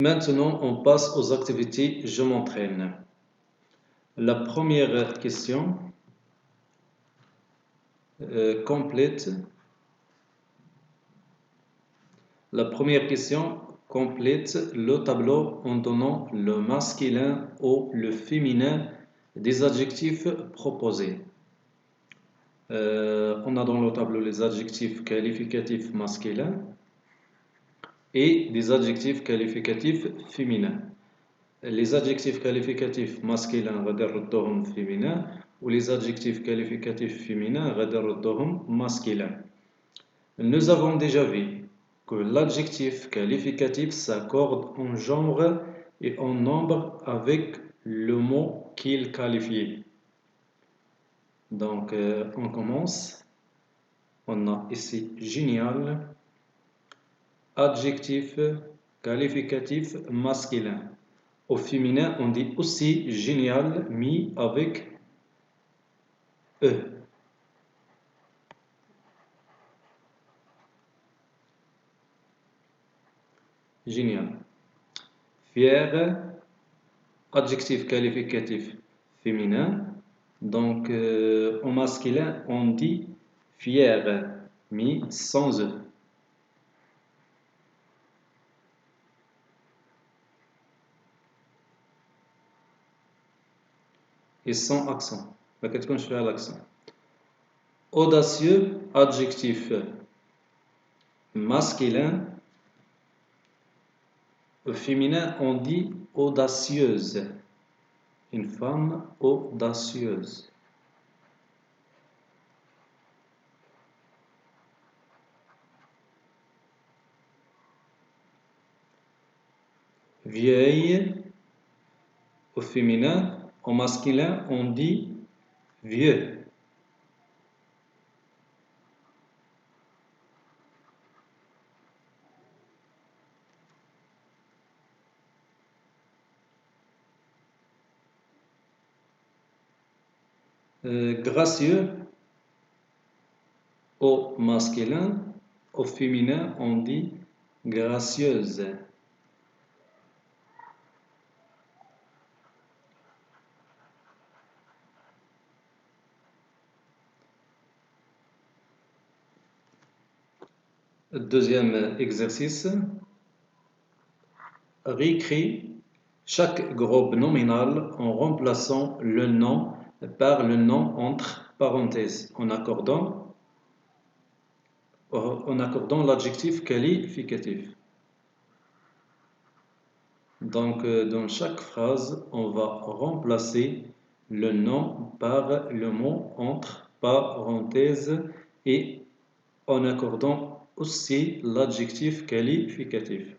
Maintenant, on passe aux activités Je m'entraîne. La première question complète. La première question complète le tableau en donnant le masculin ou le féminin des adjectifs proposés. On a dans le tableau les adjectifs qualificatifs masculins et des adjectifs qualificatifs féminins. Les adjectifs qualificatifs masculins غادي نردوهم féminin ou les adjectifs qualificatifs féminins غادي نردوهم masculin. Nous avons déjà vu que l'adjectif qualificatif s'accorde en genre et en nombre avec le mot qu'il qualifie. Donc on commence. On a ici génial, adjectif qualificatif masculin. Au féminin, on dit aussi génial, mis avec E. Génial. Fier, adjectif qualificatif féminin. Donc, au masculin, on dit fier, mis sans E. Et sans accent. Qu'est-ce qu'on fait à l'accent? Audacieux, adjectif masculin. Au féminin, on dit audacieuse. Une femme audacieuse. Vieille, au féminin. Au masculin, on dit vieux. Gracieux, au masculin. Au féminin, on dit gracieuse. Deuxième exercice. Réécris chaque groupe nominal en remplaçant le nom par le nom entre parenthèses en accordant l'adjectif qualificatif. Donc, dans chaque phrase, on va remplacer le nom par le mot entre parenthèses et en accordant aussi l'adjectif qualificatif.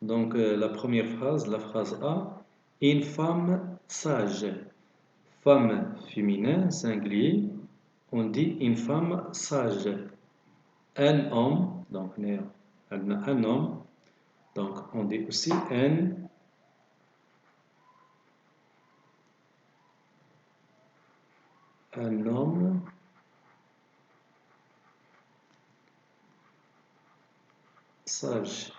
Donc, la première phrase, la phrase A, une femme sage. Femme féminin, singulier, on dit une femme sage. Un homme, donc un homme, donc on dit aussi un homme sage.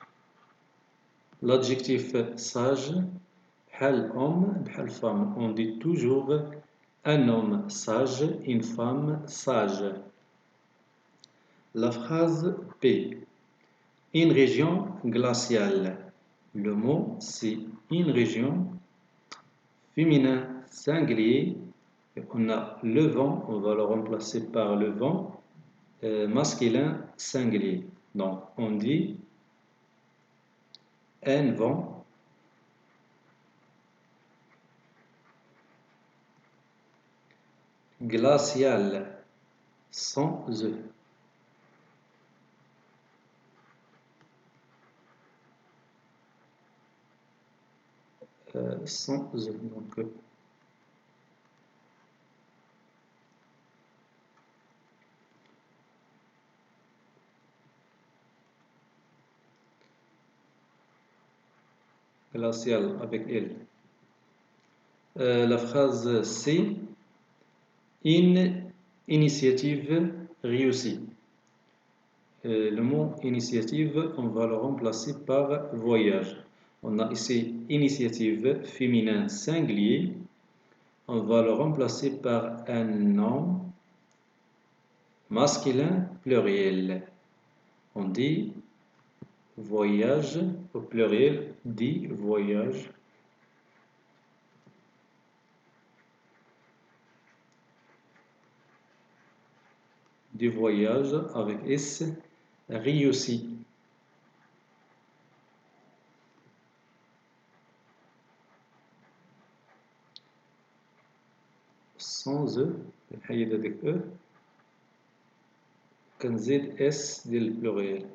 L'adjectif sage, bhal homme, bhal femme, on dit toujours un homme sage, une femme sage. La phrase P. Une région glaciale. Le mot c'est une région, féminin singulier. Et on a le vent, on va le remplacer par le vent, masculin singulier. Donc on dit un vent glacial sans E. Sans E. Donc, glacial avec L. La phrase C. Une initiative réussie. le mot initiative, on va le remplacer par voyage. On a ici initiative féminin singulier. On va le remplacer par un nom masculin pluriel. On dit voyage au pluriel, dit voyage. Du voyage avec S, réussi. Sans E, نحيد هذاك E, كنزيد S ديال البلوريال.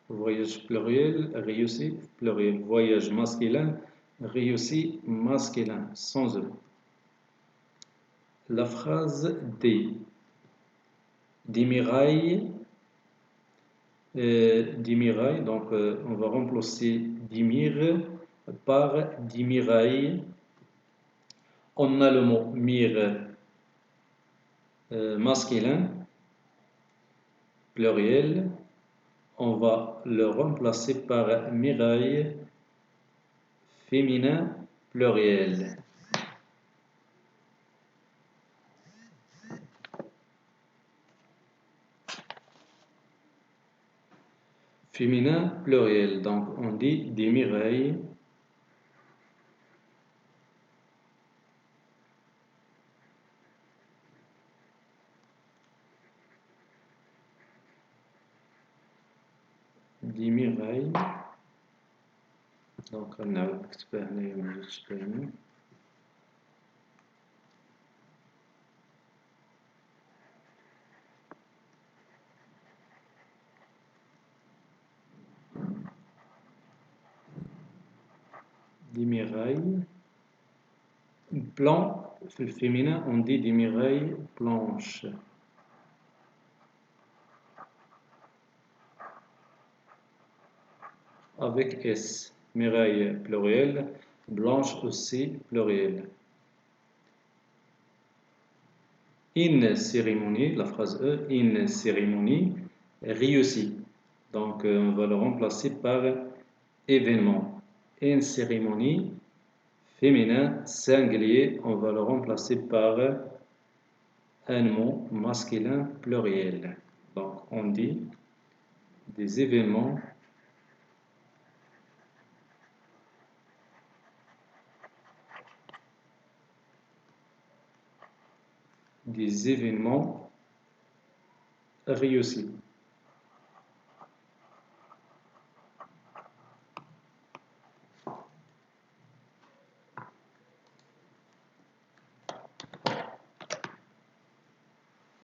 Voyage pluriel, réussi pluriel. Voyage masculin, réussi masculin, sans E. La phrase D. Dimirail, Dimirail, donc on va remplacer Dimir par Dimirail. On a le mot mir masculin, pluriel. On va le remplacer par mirail féminin, pluriel. Féminin, pluriel. Donc on dit des mirailles. Des mirailles. Donc on a expérimenté une expérience. Des mirailles. Blanc, le féminin, on dit des mirailles blanches. Avec S. Miraille pluriel, blanche aussi pluriel. Une cérémonie, la phrase E, une cérémonie réussie. Donc on va le remplacer par événement. Une cérémonie féminin singulier, on va le remplacer par un mot masculin pluriel. Donc on dit des événements réussis.